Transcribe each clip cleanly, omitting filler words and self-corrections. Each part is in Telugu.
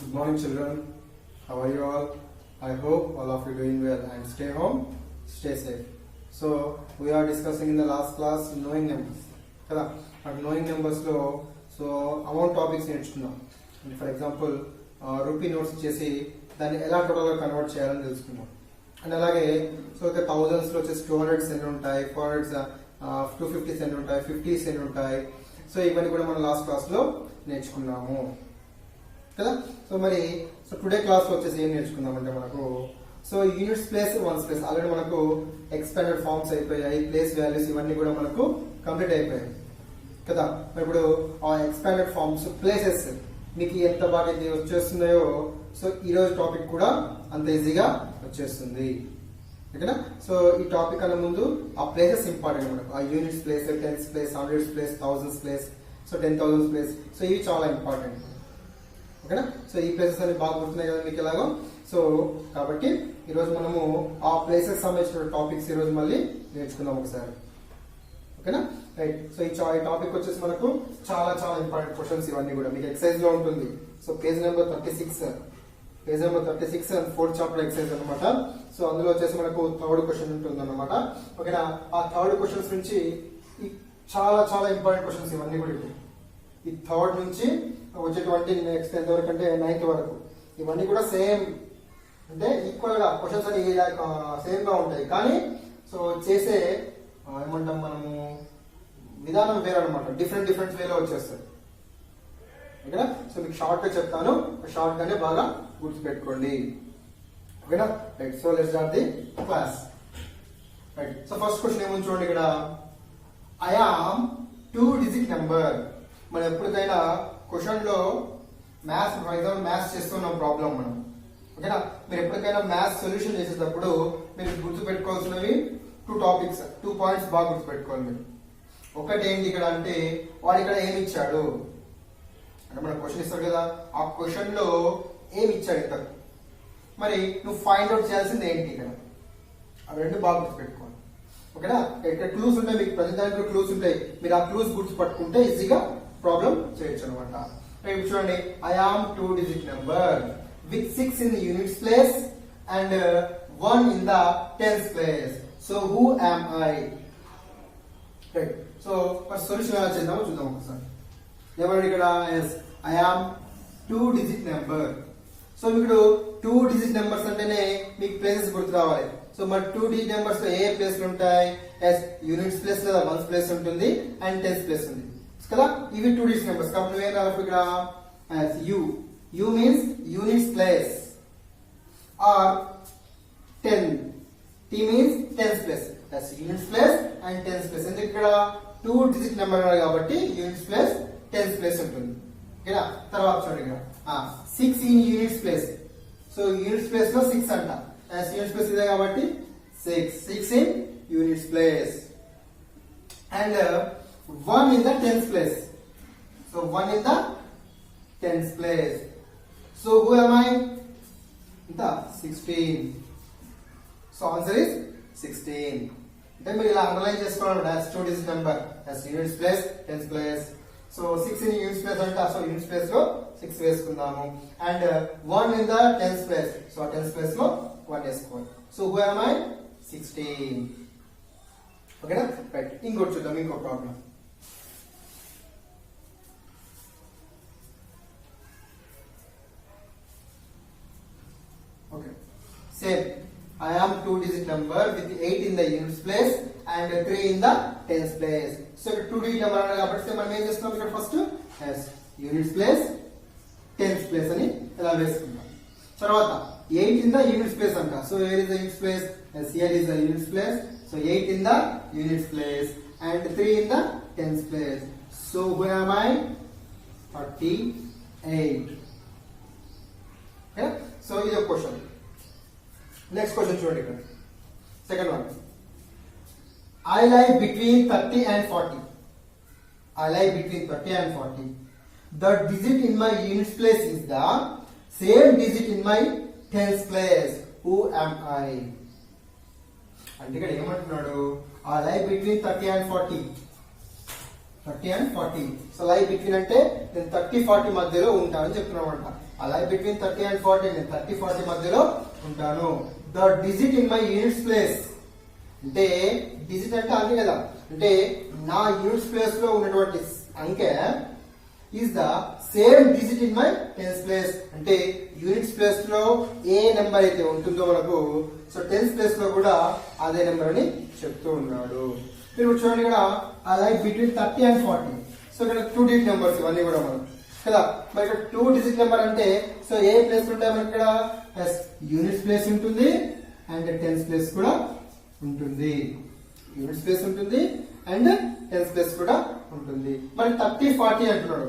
Good morning, children. How are you all? I hope all of you doing well and stay home, stay safe. So we are discussing in the last class knowing numbers. కదా knowing numbers లో సో అమౌంట్ టాపిక్స్ నేర్చుకున్నాం. ఫర్ ఎగ్జాంపుల్ రూపీ నోట్స్ వచ్చేసి దాన్ని ఎలా టోటల్గా కన్వర్ట్ చేయాలని తెలుసుకున్నాం. అండ్ అలాగే సో ఇక థౌజండ్స్లో వచ్చేసి 200 ఎన్ని ఉంటాయి, 250 ఎన్ని ఉంటాయి, 50s ఎన్ని ఉంటాయి. సో ఇవన్నీ కూడా మనం లాస్ట్ క్లాస్లో నేర్చుకున్నాము కదా. సో మరి సో టుడే క్లాస్లో వచ్చేసి ఏం నేర్చుకుందామంటే మనకు so units place ones place already మనకు ఎక్స్పాండెడ్ ఫార్మ్స్ అయిపోయాయి, ప్లేస్ వాల్యూస్ ఇవన్నీ కూడా మనకు కంప్లీట్ అయిపోయాయి కదా. ఇప్పుడు ఆ ఎక్స్పాండెడ్ ఫార్మ్స్ ప్లేసెస్ మీకు ఎంత బాగా వచ్చేస్తున్నాయో సో ఈరోజు టాపిక్ కూడా అంత ఈజీగా వచ్చేస్తుంది ఓకేనా. సో ఈ టాపిక్ అన్న ముందు ఆ ప్లేసెస్ ఇంపార్టెంట్ మనకు. ఆ units place, tens place, hundreds place, thousands place, so 10,000 place, so ఇవి చాలా ఇంపార్టెంట్ ఓకేనా. సో ఈ ప్లేసెస్ అన్ని బాగా గుర్తున్నాయి కదా మీకు ఎలాగో. సో కాబట్టి ఈరోజు మనము ఆ ప్లేసెస్ సంబంధించిన టాపిక్స్ ఈరోజు మళ్ళీ నేర్చుకుందాం ఒకసారి ఓకేనా. రైట్. సో ఈ టాపిక్ వచ్చేసి మనకు చాలా చాలా ఇంపార్టెంట్ క్వశ్చన్స్ ఇవన్నీ కూడా మీకు ఎక్సైజ్ లో ఉంటుంది. So page number 36 and 4th chapter exercise అనమాట. సో అందులో వచ్చేసి మనకు థర్డ్ క్వశ్చన్ ఉంటుంది అనమాట ఓకేనా. ఆ థర్డ్ క్వశ్చన్స్ నుంచి చాలా చాలా ఇంపార్టెంట్ క్వశ్చన్స్ ఇవన్నీ కూడా ఇప్పుడు ఈ థర్డ్ నుంచి వచ్చేటువంటి నెక్స్ట్ 10th వరకు అంటే 9th వరకు ఇవన్నీ కూడా సేమ్ అంటే ఈక్వల్ గా క్వశ్చన్స్ అని సేమ్ గా ఉంటాయి, కానీ సో చేసే ఏమంటాం మనము విధానం వేరే అనమాట. డిఫరెంట్ వేలో వచ్చేస్తుంది ఓకేనా. సో మీకు షార్ట్ గా చెప్తాను, షార్ట్ గానే బాగా గుర్తుపెట్టుకోండి ఓకేనా. Right. So let's start the class. Right. So first question ఏముంది చూడండి ఇక్కడ. I am 2 digit number. మనం ఎప్పటికైనా క్వశ్చన్ లో మ్యాథ్స్ ఫర్ ఎగ్జాంపుల్ మ్యాథ్స్ చేస్తున్నాం ప్రాబ్లం మనం ఓకేనా. మీరు ఎప్పటికైనా మ్యాథ్స్ సొల్యూషన్ చేసేటప్పుడు మీరు గుర్తుపెట్టుకోవాల్సినవి 2 పాయింట్స్ బాగా గుర్తుపెట్టుకోవాలి మీరు. ఒకటి ఏంటి ఇక్కడ అంటే వాడు ఇక్కడ ఏమి ఇచ్చాడు అంటే మన క్వశ్చన్ ఇస్తారు కదా, ఆ క్వశ్చన్ లో ఏమి ఇచ్చాడు ఇక్కడ, మరి నువ్వు ఫైండ్ అవుట్ చేయాల్సింది ఏంటి ఇక్కడ, అవి రెండు బాగా గుర్తుపెట్టుకోవాలి ఓకేనా. ఇక్కడ క్లూస్ ఉంటాయి, మీకు ప్రతి దాంట్లో క్లూస్ ఉంటాయి. మీరు ఆ క్లూస్ గుర్తుపట్టుకుంటే ఈజీగా ప్రాబ్లం చేయొచ్చు అనమాట. ఇప్పుడు చూడండి, I am 2 digit number with 6 in the units place and 1 in the tens place. So who am I. Right. So first solution ఎలా చేద్దామో చూద్దాం ఒకసారి. ఎవరు ఇక్కడ I am 2 digit number. So మీకు 2 డిజిట్ నెంబర్స్ అంటేనే మీకు ప్లేసెస్ గుర్తు రావాలి. సో మరి 2 డిజిట్ నెంబర్స్ లో ఏ ప్లేస్లు ఉంటాయి, యూనిట్స్ ప్లేస్ లేదా వన్స్ ప్లేస్ ఉంటుంది అండ్ టెన్స్ ప్లేస్ ఉంది కదా. ఇవి 2 డిజిట్ నెంబర్స్ కాబట్టి నువ్వేం రావాలి ఇక్కడ U means units place are 10, T means tens place. Units place and tens place. ఎందుకు ఇక్కడ 2 డిజిట్ నెంబర్ కాబట్టి యూనిట్స్ ప్లేస్ టెన్స్ ప్లేస్ ఉంటుంది ఓకేనా. తర్వాత చూడండి ఇక్కడ 6 in units place. So units place లో 6 అంట, యూనిట్స్ ప్లేస్ ఇదే కాబట్టి 6 in units place and 1 in the tens place. So 1 in the tens place. So who am I? The 16. So answer is 16. Then we will underline చేసుకోవాలి as 2 digit number as units place, tens place. So 6 in units place అంటే సో units place లో 6 వేసుకుందాము and 1 in the tens place. So tens place లో 1 వేసుకోవాలి. So who am I? 16. ఓకేనా. రైట్. ఇంకోటి చూద్దాం, ఇంకో problem. Okay. Same. I am 2 digit number with 8 in the units place and 3 in the tens place. So 2 digit number కాబట్టి మనం ఏం చేస్తున్నాం ఇక్కడ first units place tens place అని ఇలా వేసుకుందాం. తర్వాత 8 in the units place అంట. So where is the units place? Here is the units place. So 8 in the units place and 3 in the tens place. So where am I? 38. Okay. So ఇది ఒక క్వశ్చన్. నెక్స్ట్ క్వశ్చన్ చూడండి ఇక్కడ. Second one. I lie between 30 and 40. I lie between 30 and 40. The digit in my units place is the same digit in my tens place. Who am I? అంటే ఇక్కడ ఏమంటున్నాడు, I lie between 30 and 40. 30 and 40. So లై బిట్వీన్ అంటే నేను 30 40 మధ్యలో ఉంటానని చెప్తున్నాను. ఆ లై బిట్వీన్ 30 and 40 నేను 30 40 మధ్యలో ఉంటాను. The digit in my units place అంటే డిజిట్ అంటే అంతే కదా, అంటే నా యూనిట్స్ ప్లేస్ లో ఉన్నటువంటి అంకె is the same digit in my tense place. అంటే యూనిట్స్ ప్లేస్ లో ఏ నెంబర్ అయితే ఉంటుందో మనకు, సో టెన్స్ ప్లేస్ లో కూడా అదే నెంబర్ అని చెప్తూ ఉన్నాడు. మీరు చూడండి ఇక్కడ ఆ లైక్ బిట్వీన్ 30 and 40. సో ఇక్కడ 2 డిజిట్ నెంబర్స్ ఇవన్నీ కూడా మనం కదా. మరి ఇక్కడ 2 డిజిట్ నెంబర్ అంటే సో ఏ ప్లేస్ ఉంటాయి మనకి ఇక్కడ యూనిట్స్ ప్లేస్ ఉంటుంది అండ్ టెన్స్ ప్లేస్ కూడా ఉంటుంది. యూనిట్స్ ప్లేస్ ఉంటుంది అండ్ టెన్స్ ప్లేస్ కూడా ఉంటుంది. మరి 30 40 అంటున్నాడు.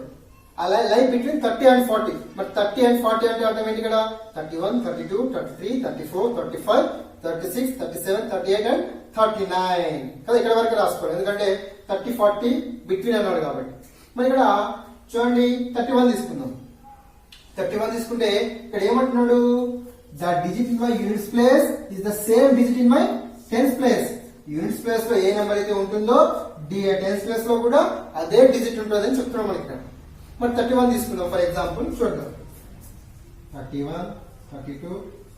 అలా లైక్ బిట్వీన్ 30 and 40. మరి 30 and 40 అంటే అర్థం ఏంటి ఇక్కడ 31 32 33 34 35 36 37 38 and 39 కదా. ఇక్కడ వరకు రాసుకోండి ఎందుకంటే 30 40 బిట్వీన్ అన్నాడు కాబట్టి. మరి ఇక్కడ చూడండి 31 తీసుకుందాం. 31 తీసుకుంటే ఇక్కడ ఏమంటున్నాడు, the digit in my units place is the same digit in my tense place. Units place లో ఏ నెంబర్ అయితే ఉంటుందో టెన్స్ ప్లేస్ లో కూడా అదే డిజిట్ ఉంటుంది అని చెప్తున్నాం మనకి ఇక్కడ. మరి 31 తీసుకుందాం ఫర్ ఎగ్జాంపుల్ చూద్దాం. 31 32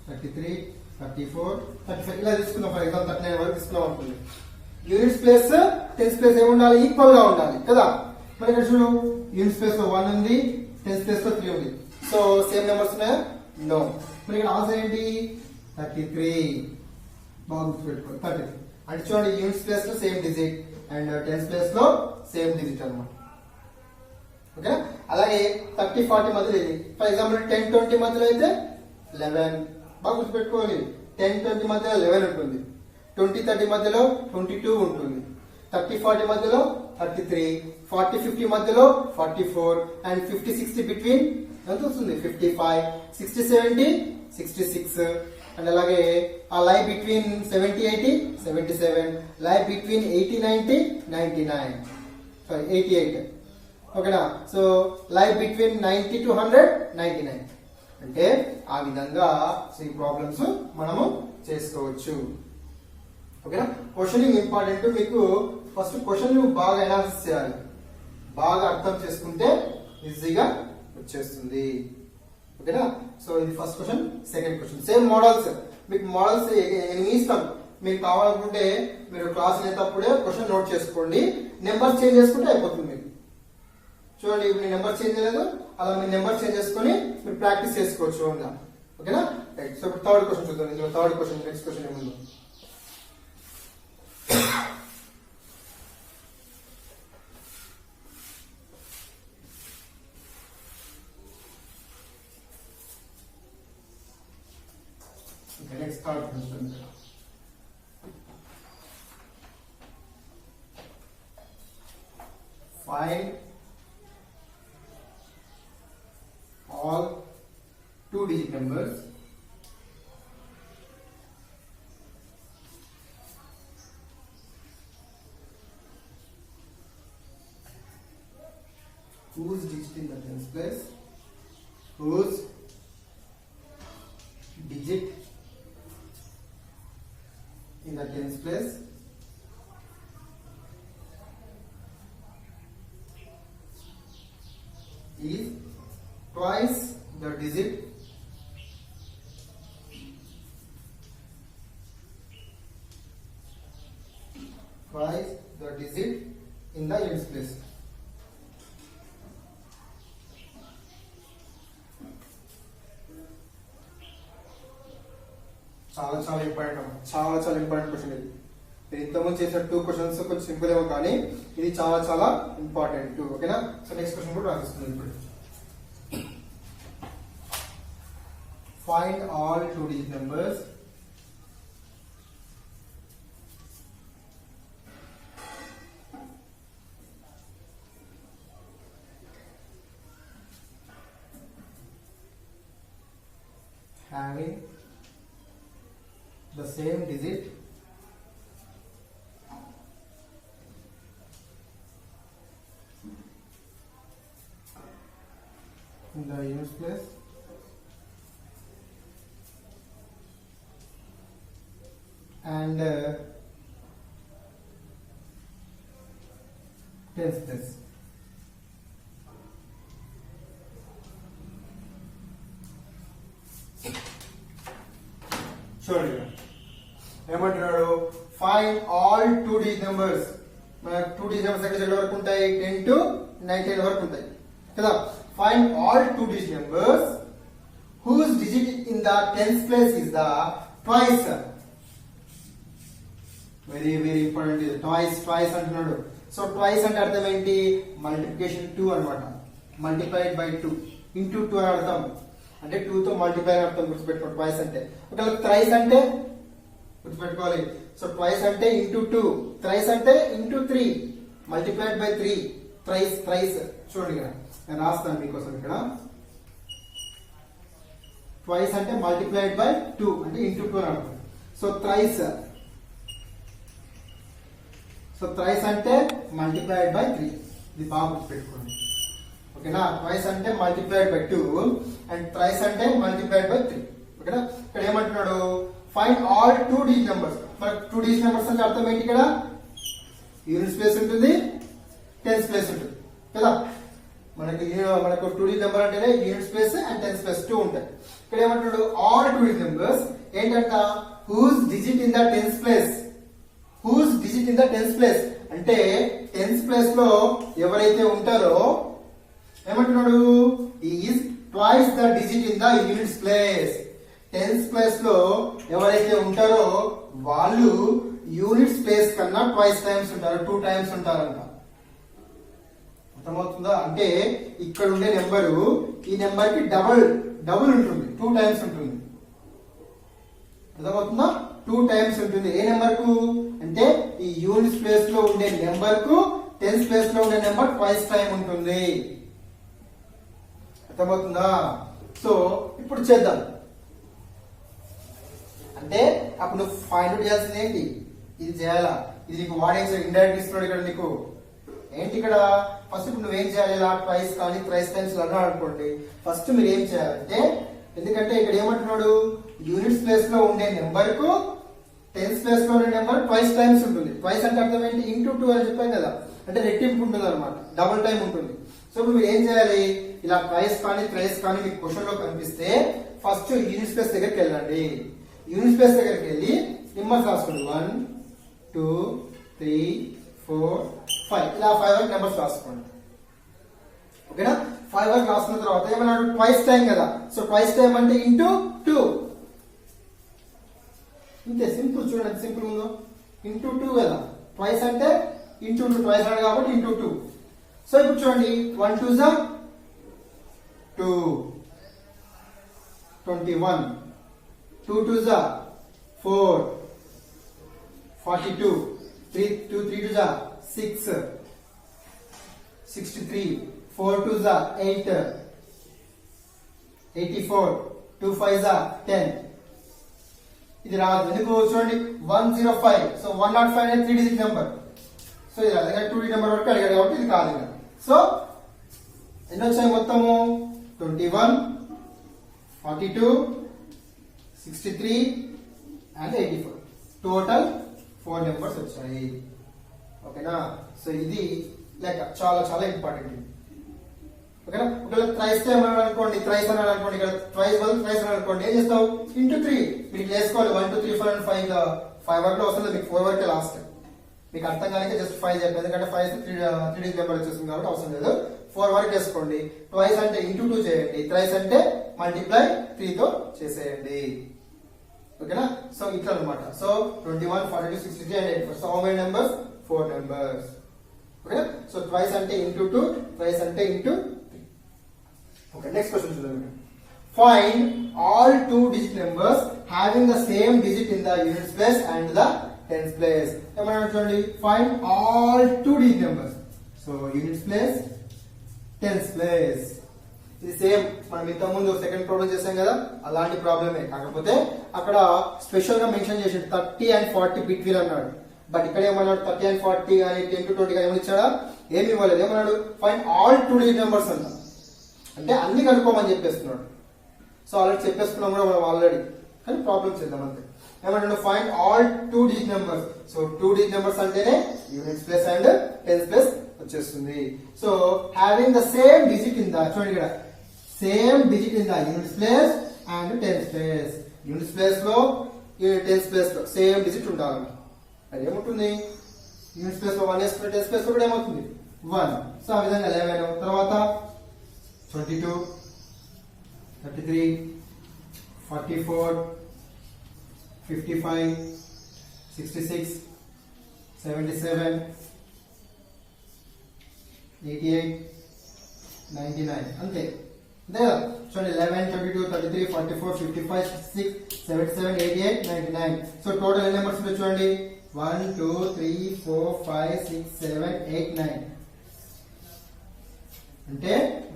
33 34 35 ఇలా తీసుకుందాం ఫర్ ఎగ్జాంపుల్ 39 వరకు తీసుకున్నాం అనుకోండి. యూనిట్స్ ప్లేస్ టెన్స్ ప్లేస్ ఏమి ఉండాలి, ఈక్వల్ గా ఉండాలి కదా. మరి ఇక్కడ చూడు యూనిట్స్ ప్లేస్ లో 1 ఉంది, టెన్స్ ప్లేస్ లో 3 ఉంది. సో సేమ్ నెంబర్స్ ఉన్నాయా? నో. మరి ఇక్కడ ఆన్సర్ ఏంటి 33. బాగా గుర్తుపెట్టుకోండి 33 అంటే చూడండి యూనిట్స్ ప్లేస్ లో same digit and tens place లో సేమ్ డిజిట్ అన్నమాట. ఓకే. అలాగే 30 40 మధ్యలో ఇది ఫర్ ఎగ్జాంపుల్ 10 20 మధ్యలో అయితే 11. బాగా గుర్తుపెట్టుకోవాలి 10 20 మధ్యలో 11 ఉంటుంది. 20 30 మధ్యలో 22 ఉంటుంది. 30 40 మధ్యలో 33, 40 50 మధ్యలో 44 అండ్ 50 60 బిట్వీన్ ఎంత వస్తుంది 55, 60 70 66 అండ్ అలాగే ఆ లై బిట్వీన్ 70 80 77, లై బిట్వీన్ 80 90 99 సారీ 88 ఓకేనా. సో లై బిట్వీన్ 90 to 100 99 అంటే ఆ విధంగా ఈ ప్రాబ్లమ్స్ మనము చేసుకోవచ్చు. ఓకేనా. Questioning important. మీకు ఫస్ట్ క్వశ్చన్ బాగా అనాలిసిస్ చేయాలి, బాగా అర్థం చేసుకుంటే ఈజీగా వచ్చేస్తుంది. ఓకేనా. సో ఇది first question. Second question same models. మీకు మోడల్స్ మీ ఇష్టం, మీకు కావాలనుకుంటే మీరు క్లాస్ అనేటప్పుడే క్వశ్చన్ నోట్ చేసుకోండి, నెంబర్ చేంజ్ చేసుకుంటే అయిపోతుంది. మీకు చూడండి ఇప్పుడు నెంబర్ చేంజ్ చేయలేదు, అలా మీరు నెంబర్ చేంజ్ చేసుకొని మీరు ప్రాక్టీస్ చేసుకోవచ్చు. ఓకేనా. రైట్. సో ఇప్పుడు థర్డ్ క్వశ్చన్ చూద్దాం. ఇందులో థర్డ్ క్వశ్చన్ నెక్స్ట్ క్వశ్చన్ ఏముందో next third question. Find all 2-digit numbers whose digit in the tens place, whose digit in the tens place is twice the digit in the units place. చాలా ఇంపార్టెంట్, చాలా ఇంపార్టెంట్ క్వశ్చన్ ఇది. మీరు ఇంతకుముందు చేసిన 2 క్వశ్చన్స్ కొంచెం సింపుల్ ఏమో కానీ ఇది చాలా ఇంపార్టెంట్. ఓకేనా. సో నెక్స్ట్ క్వశ్చన్ కూడా రాసిస్తుంది ఇప్పుడు. Find all 2-digit numbers having the same digit in the units place and tens place. చూడండి ఏమంటున్నాడు, ఫైండ్ ఆల్ 2 డిజిట్ నెంబర్స్. మన 2 డిజిట్ నెంబర్స్ ఎక్కడ వరకు ఉంటాయి, 10 to 19 వరకు ఉంటాయి కదా. Find all 2 digit numbers whose digit in the tens place is the twice. Very important ఇది. ట్వైస్ అంటున్నాడు. సో ట్వైస్ అంటే అర్థం ఏంటి, మల్టిప్లికేషన్ 2 అన్నమాట. మల్టిప్లైడ్ బై 2 ఇంటూ 2 అని అర్థం. అంటే 2 తో మల్టిప్లై అని అర్థం, గుర్తుపెట్టుకోండి. ట్వైస్ అంటే ఒకవేళ థ్రైస్ అంటే గుర్తుపెట్టుకోవాలి. సో ట్వైస్ అంటే ఇంటూ 2, థ్రైస్ అంటే ఇంటూ 3, మల్టిప్లైడ్ బై 3. థ్రైస్ చూడండి ఇక్కడ నేను రాస్తాను మీకోసం. ఇక్కడ ట్వైస్ అంటే మల్టిప్లైడ్ బై 2 అంటే ఇంటూ 2 అని అర్థం. సో థ్రైస్ అంటే మల్టిప్లైడ్ బై 3. ఇది బాగా గుర్తుపెట్టుకోండి. ఓకేనా, ట్వైస్ అంటే మల్టిప్లైడ్ బై 2 అండ్ థ్రైస్ అంటే మల్టిప్లైడ్ బై 3. ఓకేనా, ఇక్కడ ఏమంటున్నాడు, ఫైండ్ ఆల్ 2 డిజిట్ నెంబర్స్. మనకు 2 డిజిట్ నెంబర్స్ అంటే అర్థం ఏంటి, ఇక్కడ యూనిట్స్ ప్లేస్ ఉంటుంది, టెన్స్ ప్లేస్ ఉంటుంది కదా. మనకు 2 డిజిట్ నెంబర్ అంటేనే units place and tens place 2 ఉంటాయి. ఇక్కడ ఏమంటున్నాడు, ఆల్ 2 డిజిట్ నెంబర్స్ ఏంటంట, whose digit in the tens place. Whose digit in the tens place అంటే టెన్స్ ప్లేస్ లో ఎవరైతే ఉంటారో ఏమంటున్నాడు, is twice the digit in the units place. Tens place లో ఎవరైతే ఉంటారో వాళ్ళు యూనిట్స్ ప్లేస్ కన్నా ట్వైస్ టైమ్స్ ఉంటారు, 2 టైమ్స్ ఉంటారంట. అర్థమవుతుందా, అంటే ఇక్కడ ఉండే నెంబరు ఈ నెంబర్ కి డబుల్ ఉంటుంది, 2 టైమ్స్ ఉంటుంది. అర్థమవుతుందా, 2 టైమ్స్ ఉంటుంది. ఏ నెంబర్ కు అంటే ఈ యూనిట్స్ ప్లేస్ లో ఉండే నెంబర్ కు టెన్స్ ప్లేస్ లో ఉండే నెంబర్ ట్వైస్ టైం ఉంటుంది. అర్థమవుతుందా. సో ఇప్పుడు చేద్దాం. అంటే అప్పుడు నువ్వు ఫైండ్ అవుట్ చేయాల్సింది ఏంటి, ఇది చేయాలా. ఇది నీకు వాడేసి ఇండైరెక్ట్ ఇస్తున్నాడు ఇక్కడ నీకు ఏంటి. ఇక్కడ ఫస్ట్ ఇప్పుడు నువ్వేం చేయాలి, ఇలా ట్వైస్ కానీ థ్రైస్ టైమ్స్ అన్నాడు అనుకోండి. ఫస్ట్ మీరు ఏం చేయాలంటే, ఎందుకంటే ఇక్కడ ఏమంటున్నాడు, యూనిట్స్ ప్లేస్ లో ఉండే నెంబర్ కు టెన్స్ ప్లేస్ లో ఉండే నెంబర్ ట్వైస్ టైమ్స్ ఉంటుంది. ట్వైస్ అంటే అర్థం ఏంటి, ఇంటూ 2 అని చెప్పాం కదా, అంటే రెట్టింపు ఉంటుంది అనమాట, డబుల్ టైం ఉంటుంది. సో ఇప్పుడు మీరు ఏం చేయాలి, ఇలా ట్వైస్ కానీ థ్రైస్ కానీ మీకు క్వశ్చన్ లో కనిపిస్తే ఫస్ట్ యూనిట్స్ ప్లేస్ దగ్గరికి వెళ్ళండి. యూనిట్స్ ప్లేస్ దగ్గరికి వెళ్ళి నెంబర్స్ రాసుకోండి. 1 2 3 4 5 ఇలా 5 వరకు నెంబర్స్ రాసుకోండి. ఓకేనా, 5 వరకు రాసుకున్న తర్వాత ఏమన్నాడు, ట్వైస్ టైం కదా. సో ట్వైస్ టైం అంటే ఇంటూ 2. ఇంతే, సింపుల్. చూడండి సింపుల్ ఉందో, ఇంటూ 2 కదా. ట్వైస్ అంటే ఇంటూ 2, ట్వైస్ అన్నాడు కాబట్టి ఇంటూ 2. సో ఇప్పుడు చూడండి, 1 2 జా 2 21, 2 2 జా 4 42, 3 2 జా 6 63, 4 2 జా 8 84, 2 5 జా 10. ఇది రాదు ఎందుకు, చూడండి 105. సో 105 అనేది 3 డిజిట్ నెంబర్. సో ఇది 2 డిజిట్ నెంబర్ వరకు అడిగాడు కాబట్టి ఇది కాదు. సో ఎన్ని వచ్చాయి మొత్తము, 21 42 63 అండ్ 84. టోటల్ 4 నెంబర్స్ వచ్చాయి. ఓకేనా, సో ఇది లెక్క చాలా చాలా ఇంపార్టెంట్. ఓకేనా, ఒకవేళ థ్రైస్ టైం అన్నాడు అనుకోండి, థ్రైస్ అన్నాడు అనుకోండి, ఇక్కడ ట్వైస్ బదులు థ్రైస్ అన్నాడు అనుకోండి, ఏం చేస్తావు, ఇంటూ 3 మీకు వేసుకోవాలి. 1 2 3 4 and 5 వరకు వస్తుంది, మీకు 4 వరకే లాస్ట్. మీకు అర్థం కానీ జస్ట్ 5 చెప్పండి, ఎందుకంటే 5 3 డిజిట్ నెంబర్ వచ్చేస్తుంది కాబట్టి అవసరం లేదు. 4 వరకు వేసుకోండి. ట్వైస్ అంటే ఇంటూ 2 చేయండి, థ్రైస్ అంటే మల్టిప్లై 3 తో చేసేయండి. ఓకేనా, సో ఇట్లా అనమాట. So 21 42 63 and 84. So how many numbers, 4 numbers. ఓకేనా, సో ట్వైస్ అంటే ఇంటూ 2, థ్రైస్ అంటే ఇంటూ 3. ఓకే, నెక్స్ట్ క్వశ్చన్ చూడండి. Find all 2 digit numbers having the same digit in the units place and the tens place. ఏమన్నా చూడండి, find all 2 digit numbers. So units place, tens place. ఇది సేమ్ మనం ఇంత ముందు సెకండ్ ప్రాబ్లం చేసాం కదా, అలాంటి ప్రాబ్లమే. కాకపోతే అక్కడ స్పెషల్ గా మెన్షన్ చేసాడు 30 and 40 బిట్వీన్ అన్నాడు. బట్ ఇక్కడ ఏమన్నాడు, 30 and 40 కానీ 10 to 20 కానీ ఏమని ఇచ్చాడా, ఏమి ఇవ్వలేదు. ఏమన్నాడు, ఫైండ్ ఆల్ 2 డిజిట్ నెంబర్స్ అన్నా, అంటే అన్ని కనుక్కోమని చెప్పేస్తున్నాడు. సో ఆల్రెడీ చెప్పేస్తున్నాం కూడా మనం ఆల్రెడీ, కానీ ప్రాబ్లమ్ చేద్దాం అంతే. ఏమంటాడు, find all 2 digit numbers. So 2 digit numbers అంటేనే units place and tens place వచ్చేస్తుంది. So having the same digit in the, చూడండి ఇక్కడ same digit in the units place and tens place. Units place లో టెన్స్ ప్లేస్ లో సేమ్ డిజిట్ ఉండాలి. అది ఏముంటుంది, యూనిట్స్ ప్లేస్ లో 1 వేసుకుంటే టెన్స్ ప్లేస్ లో కూడా ఏమవుతుంది 1. సో ఆ విధంగా 11, తర్వాత 22, 33, 44, 55, 66, 77, 88, 99 అంతే. చూడండి 11, 22, 33, 44, 55, 66, 77, 88, 99. సో టోటల్ ఎన్ని నెంబర్స్ ఉంటాయి చూడండి, 1, 2, 3, 4, 5, 6, 7, 8, 9. అంటే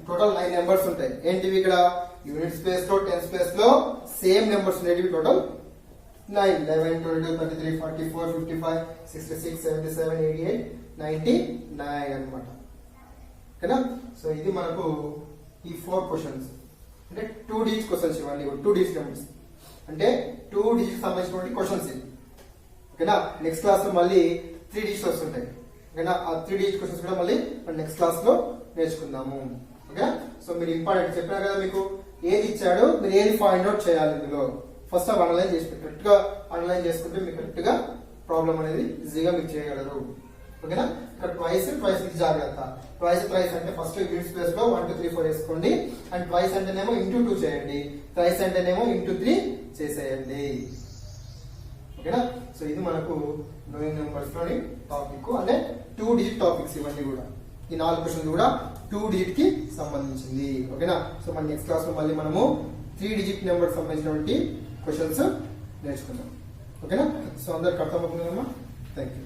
టోటల్ 9 నెంబర్స్ ఉంటాయి. ఏంటివి ఇక్కడ యూనిట్ స్పేస్ లో టెన్స్ ప్లేస్ లో సేమ్ నెంబర్స్ ఉండేవి టోటల్ 9. 11, 22, 33, 44, 55, 66, 77, 88, 99 అన్నమాట. ఓకేనా. సో ఇది మనకు ఈ 4 క్వశ్చన్స్, అంటే 2 డిజిట్ క్వశ్చన్స్ ఇవన్నీ కూడా 2 డిజిట్ నెంబర్స్, అంటే 2 డిజిట్ సంబంధించినటువంటి క్వశ్చన్స్ ఇవి. ఓకేనా. నెక్స్ట్ క్లాస్ లో మళ్ళీ 3 డిజిట్స్ వస్తుంటాయి. ఓకేనా. ఆ 3 డిజిట్ క్వశ్చన్స్ కూడా మళ్ళీ నెక్స్ట్ క్లాస్ లో నేర్చుకుందాము. ఓకే. సో మీరు ఇంపార్టెంట్ చెప్పినా కదా మీకు ఏది ఇచ్చాడు, మీరు ఏది ఫైండ్ అవుట్ చేయాలి. ఇందులో ఫస్ట్ ఆఫ్ అనలైజ్ చేసి కరెక్ట్ గా అనలైజ్ చేసుకుంటే మీకు కరెక్ట్ గా ప్రాబ్లం అనేది ఈజీగా మీరు చేయగలరు. ఓకేనా. ఇక్కడ ట్వైస్ ఇది జాగ్రత్త. ట్వైస్ అంటే ఫస్ట్ యూనిట్స్ ప్లేస్ లో 1, 2, 3, 4 వేసుకోండి. అండ్ ట్వైస్ అంటేనేమో ఇంటూ 2 చేయండి. ట్రైస్ అంటేనేమో ఇంటూ 3 చేసేయండి. ఓకేనా. సో ఇది మనకు నోయింగ్ నెంబర్స్ లోని టాపిక్, అంటే 2 డిజిట్ టాపిక్స్ ఇవన్నీ కూడా. ఈ 4 క్వశ్చన్స్ కూడా 2 డిజిట్ కి సంబంధించింది. ఓకేనా. సో మన నెక్స్ట్ క్లాస్ లో మళ్ళీ మనము 3 డిజిట్ నెంబర్ సంబంధించినటువంటి క్వశ్చన్స్ నేర్చుకుందాం. ఓకేనా. సో అందరికి అర్థమవుతుందమ్మా. Thank you.